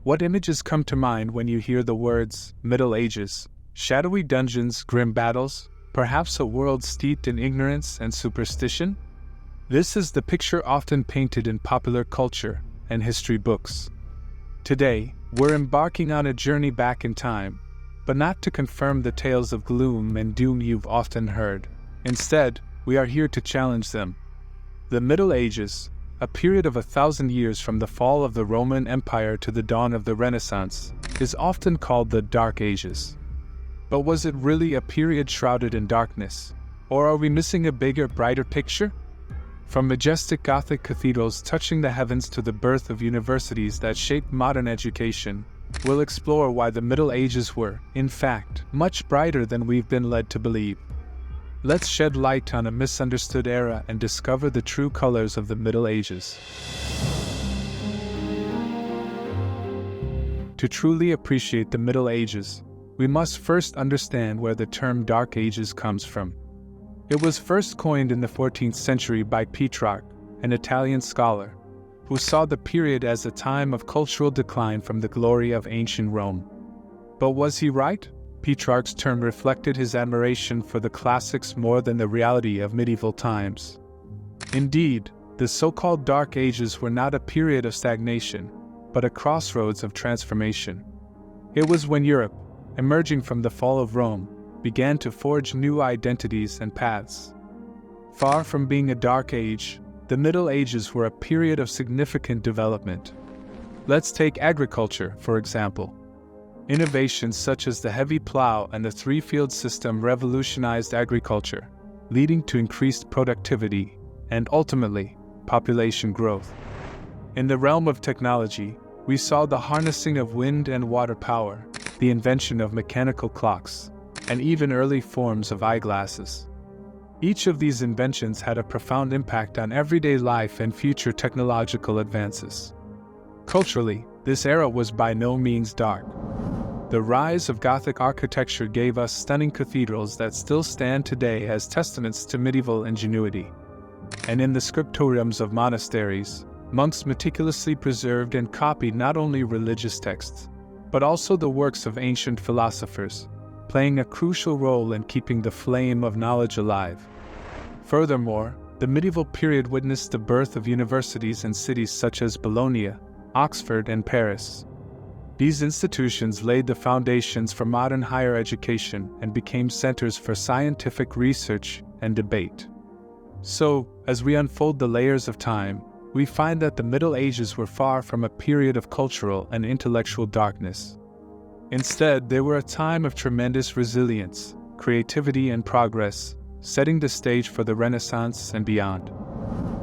What images come to mind when you hear the words Middle Ages? Shadowy dungeons, grim battles, perhaps a world steeped in ignorance and superstition? This is the picture often painted in popular culture and history books. Today, we're embarking on a journey back in time, but not to confirm the tales of gloom and doom you've often heard. Instead, we are here to challenge them. The Middle Ages, a period of 1,000 years from the fall of the Roman Empire to the dawn of the Renaissance, is often called the Dark Ages. But was it really a period shrouded in darkness? Or are we missing a bigger, brighter picture? From majestic Gothic cathedrals touching the heavens to the birth of universities that shaped modern education, we'll explore why the Middle Ages were, in fact, much brighter than we've been led to believe. Let's shed light on a misunderstood era and discover the true colors of the Middle Ages. To truly appreciate the Middle Ages, we must first understand where the term Dark Ages comes from. It was first coined in the 14th century by Petrarch, an Italian scholar, who saw the period as a time of cultural decline from the glory of ancient Rome. But was he right? Petrarch's term reflected his admiration for the classics more than the reality of medieval times. Indeed, the so-called Dark Ages were not a period of stagnation, but a crossroads of transformation. It was when Europe, emerging from the fall of Rome, began to forge new identities and paths. Far from being a dark age, the Middle Ages were a period of significant development. Let's take agriculture, for example. Innovations such as the heavy plow and the three-field system revolutionized agriculture, leading to increased productivity and, ultimately, population growth. In the realm of technology, we saw the harnessing of wind and water power, the invention of mechanical clocks, and even early forms of eyeglasses. Each of these inventions had a profound impact on everyday life and future technological advances. Culturally, this era was by no means dark. The rise of Gothic architecture gave us stunning cathedrals that still stand today as testaments to medieval ingenuity. And in the scriptoriums of monasteries, monks meticulously preserved and copied not only religious texts, but also the works of ancient philosophers, playing a crucial role in keeping the flame of knowledge alive. Furthermore, the medieval period witnessed the birth of universities in cities such as Bologna, Oxford, and Paris. These institutions laid the foundations for modern higher education and became centers for scientific research and debate. So, as we unfold the layers of time, we find that the Middle Ages were far from a period of cultural and intellectual darkness. Instead, they were a time of tremendous resilience, creativity, and progress, setting the stage for the Renaissance and beyond.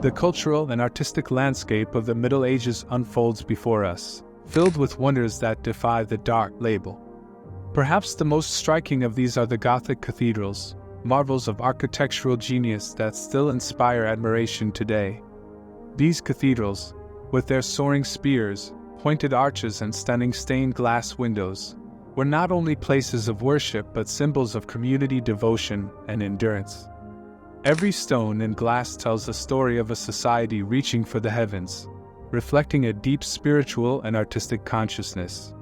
The cultural and artistic landscape of the Middle Ages unfolds before us, filled with wonders that defy the dark label. Perhaps the most striking of these are the Gothic cathedrals, marvels of architectural genius that still inspire admiration today. These cathedrals, with their soaring spires, pointed arches, and stunning stained glass windows, were not only places of worship but symbols of community devotion and endurance. Every stone and glass tells the story of a society reaching for the heavens, reflecting a deep spiritual and artistic consciousness.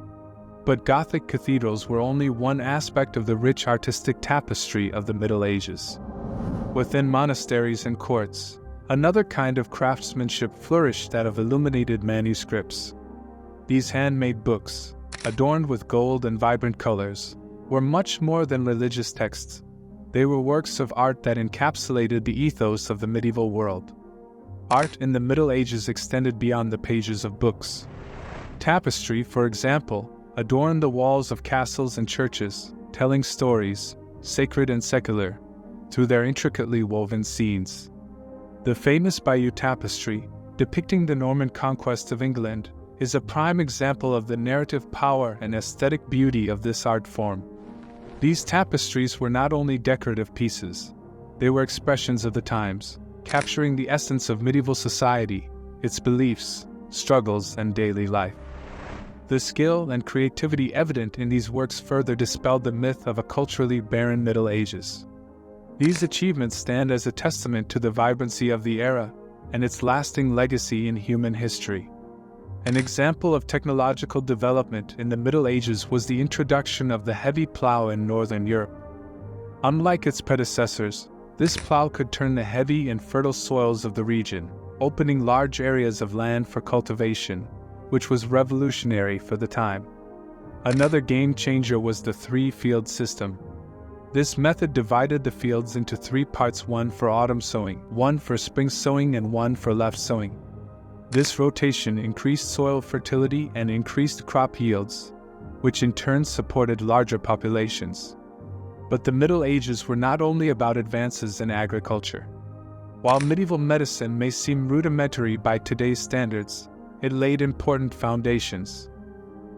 But Gothic cathedrals were only one aspect of the rich artistic tapestry of the Middle Ages. Within monasteries and courts, another kind of craftsmanship flourished, that of illuminated manuscripts. These handmade books, adorned with gold and vibrant colors, were much more than religious texts. They were works of art that encapsulated the ethos of the medieval world. Art in the Middle Ages extended beyond the pages of books. Tapestry, for example, adorned the walls of castles and churches, telling stories, sacred and secular, through their intricately woven scenes. The famous Bayeux tapestry, depicting the Norman conquest of England, is a prime example of the narrative power and aesthetic beauty of this art form. These tapestries were not only decorative pieces, they were expressions of the times, capturing the essence of medieval society, its beliefs, struggles, and daily life. The skill and creativity evident in these works further dispelled the myth of a culturally barren Middle Ages. These achievements stand as a testament to the vibrancy of the era and its lasting legacy in human history. An example of technological development in the Middle Ages was the introduction of the heavy plough in Northern Europe. Unlike its predecessors, this plough could turn the heavy and fertile soils of the region, opening large areas of land for cultivation, which was revolutionary for the time. Another game changer was the three-field system. This method divided the fields into 3 parts, one for autumn sowing, one for spring sowing, and one for left sowing. This rotation increased soil fertility and increased crop yields, which in turn supported larger populations. But the Middle Ages were not only about advances in agriculture. While medieval medicine may seem rudimentary by today's standards, it laid important foundations.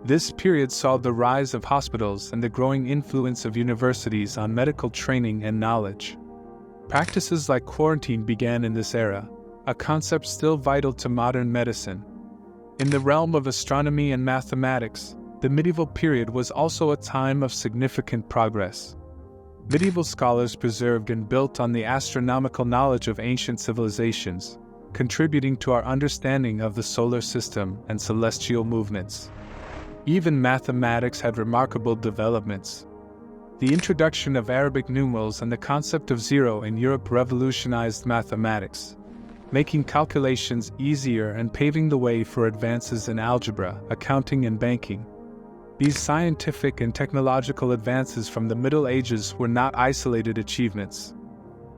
This period saw the rise of hospitals and the growing influence of universities on medical training and knowledge. Practices like quarantine began in this era, a concept still vital to modern medicine. In the realm of astronomy and mathematics, the medieval period was also a time of significant progress. Medieval scholars preserved and built on the astronomical knowledge of ancient civilizations, contributing to our understanding of the solar system and celestial movements. Even mathematics had remarkable developments. The introduction of Arabic numerals and the concept of zero in Europe revolutionized mathematics, making calculations easier and paving the way for advances in algebra, accounting, and banking. These scientific and technological advances from the Middle Ages were not isolated achievements.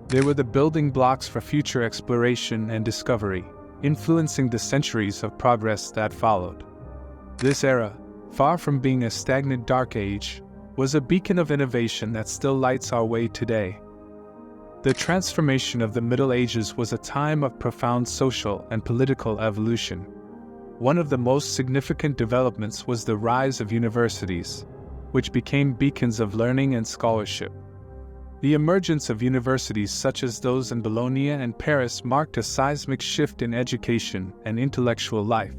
They were the building blocks for future exploration and discovery, influencing the centuries of progress that followed. This era, far from being a stagnant dark age, was a beacon of innovation that still lights our way today. The transformation of the Middle Ages was a time of profound social and political evolution. One of the most significant developments was the rise of universities, which became beacons of learning and scholarship. The emergence of universities such as those in Bologna and Paris marked a seismic shift in education and intellectual life.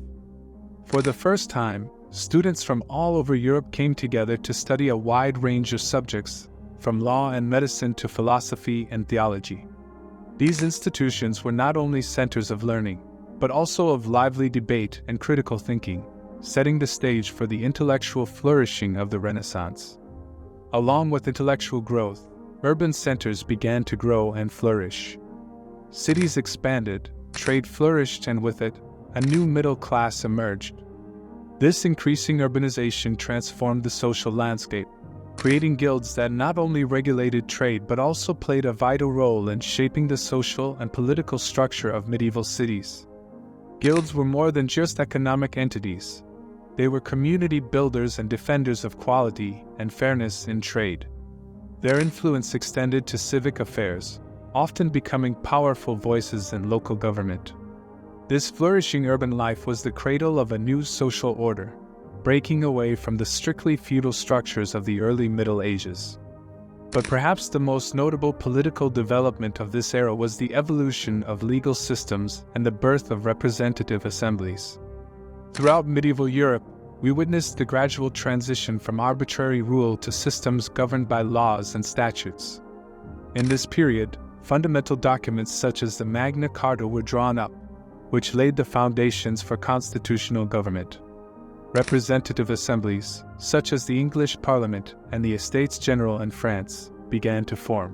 For the first time, students from all over Europe came together to study a wide range of subjects, from law and medicine to philosophy and theology. These institutions were not only centers of learning, but also of lively debate and critical thinking, setting the stage for the intellectual flourishing of the Renaissance. Along with intellectual growth, urban centers began to grow and flourish. Cities expanded, trade flourished, and with it, a new middle class emerged. This increasing urbanization transformed the social landscape, creating guilds that not only regulated trade but also played a vital role in shaping the social and political structure of medieval cities. Guilds were more than just economic entities. They were community builders and defenders of quality and fairness in trade. Their influence extended to civic affairs, often becoming powerful voices in local government. This flourishing urban life was the cradle of a new social order, breaking away from the strictly feudal structures of the early Middle Ages. But perhaps the most notable political development of this era was the evolution of legal systems and the birth of representative assemblies. Throughout medieval Europe, we witnessed the gradual transition from arbitrary rule to systems governed by laws and statutes. In this period, fundamental documents such as the Magna Carta were drawn up, which laid the foundations for constitutional government. Representative assemblies, such as the English Parliament and the Estates General in France, began to form.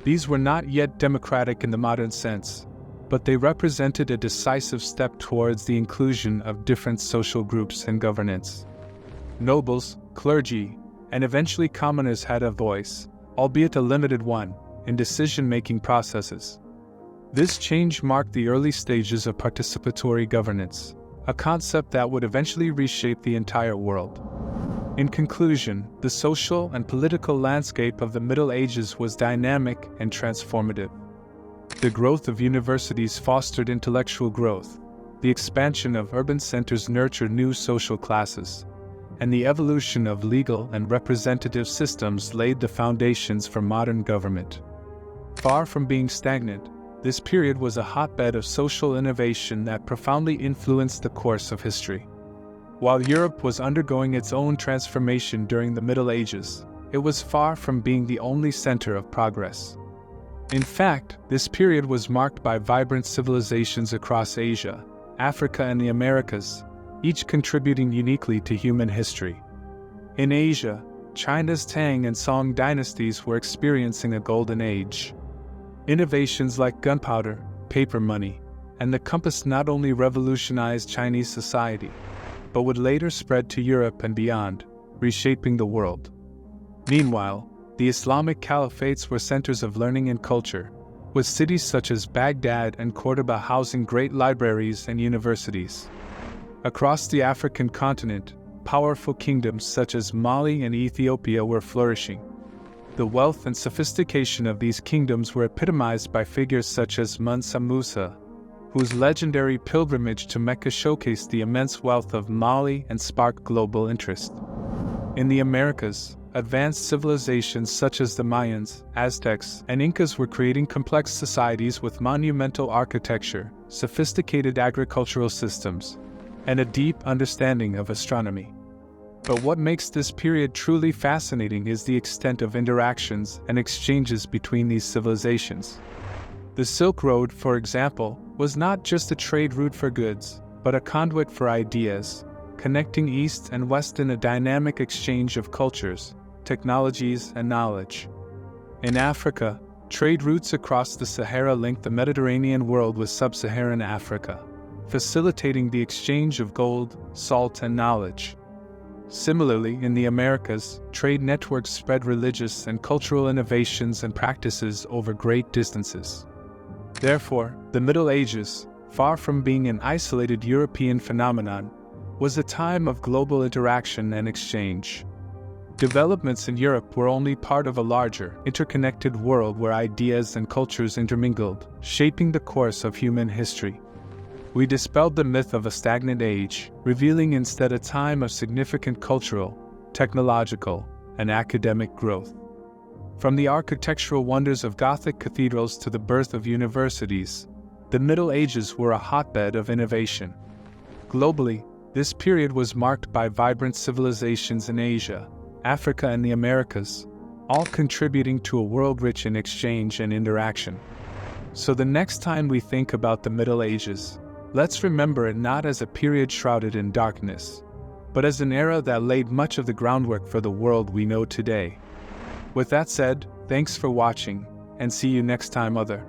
These were not yet democratic in the modern sense, but they represented a decisive step towards the inclusion of different social groups in governance. Nobles, clergy, and eventually commoners had a voice, albeit a limited one, in decision-making processes. This change marked the early stages of participatory governance, a concept that would eventually reshape the entire world. In conclusion, the social and political landscape of the Middle Ages was dynamic and transformative. The growth of universities fostered intellectual growth, the expansion of urban centers nurtured new social classes, and the evolution of legal and representative systems laid the foundations for modern government. Far from being stagnant, this period was a hotbed of social innovation that profoundly influenced the course of history. While Europe was undergoing its own transformation during the Middle Ages, it was far from being the only center of progress. In fact, this period was marked by vibrant civilizations across Asia, Africa, and the Americas, each contributing uniquely to human history. In Asia, China's Tang and Song dynasties were experiencing a golden age. Innovations like gunpowder, paper money, and the compass not only revolutionized Chinese society, but would later spread to Europe and beyond, reshaping the world. Meanwhile, the Islamic caliphates were centers of learning and culture, with cities such as Baghdad and Córdoba housing great libraries and universities. Across the African continent, powerful kingdoms such as Mali and Ethiopia were flourishing. The wealth and sophistication of these kingdoms were epitomized by figures such as Mansa Musa, whose legendary pilgrimage to Mecca showcased the immense wealth of Mali and sparked global interest. In the Americas, advanced civilizations such as the Mayans, Aztecs, and Incas were creating complex societies with monumental architecture, sophisticated agricultural systems, and a deep understanding of astronomy. But what makes this period truly fascinating is the extent of interactions and exchanges between these civilizations. The Silk Road, for example, was not just a trade route for goods, but a conduit for ideas, connecting East and West in a dynamic exchange of cultures, technologies, and knowledge. In Africa, trade routes across the Sahara linked the Mediterranean world with sub-Saharan Africa, facilitating the exchange of gold, salt, and knowledge. Similarly, in the Americas, trade networks spread religious and cultural innovations and practices over great distances. Therefore, the Middle Ages, far from being an isolated European phenomenon, was a time of global interaction and exchange. Developments in Europe were only part of a larger, interconnected world where ideas and cultures intermingled, shaping the course of human history. We dispelled the myth of a stagnant age, revealing instead a time of significant cultural, technological, and academic growth. From the architectural wonders of Gothic cathedrals to the birth of universities, the Middle Ages were a hotbed of innovation. Globally, this period was marked by vibrant civilizations in Asia, Africa, and the Americas, all contributing to a world rich in exchange and interaction. So the next time we think about the Middle Ages, let's remember it not as a period shrouded in darkness, but as an era that laid much of the groundwork for the world we know today. With that said, thanks for watching, and see you next time, other.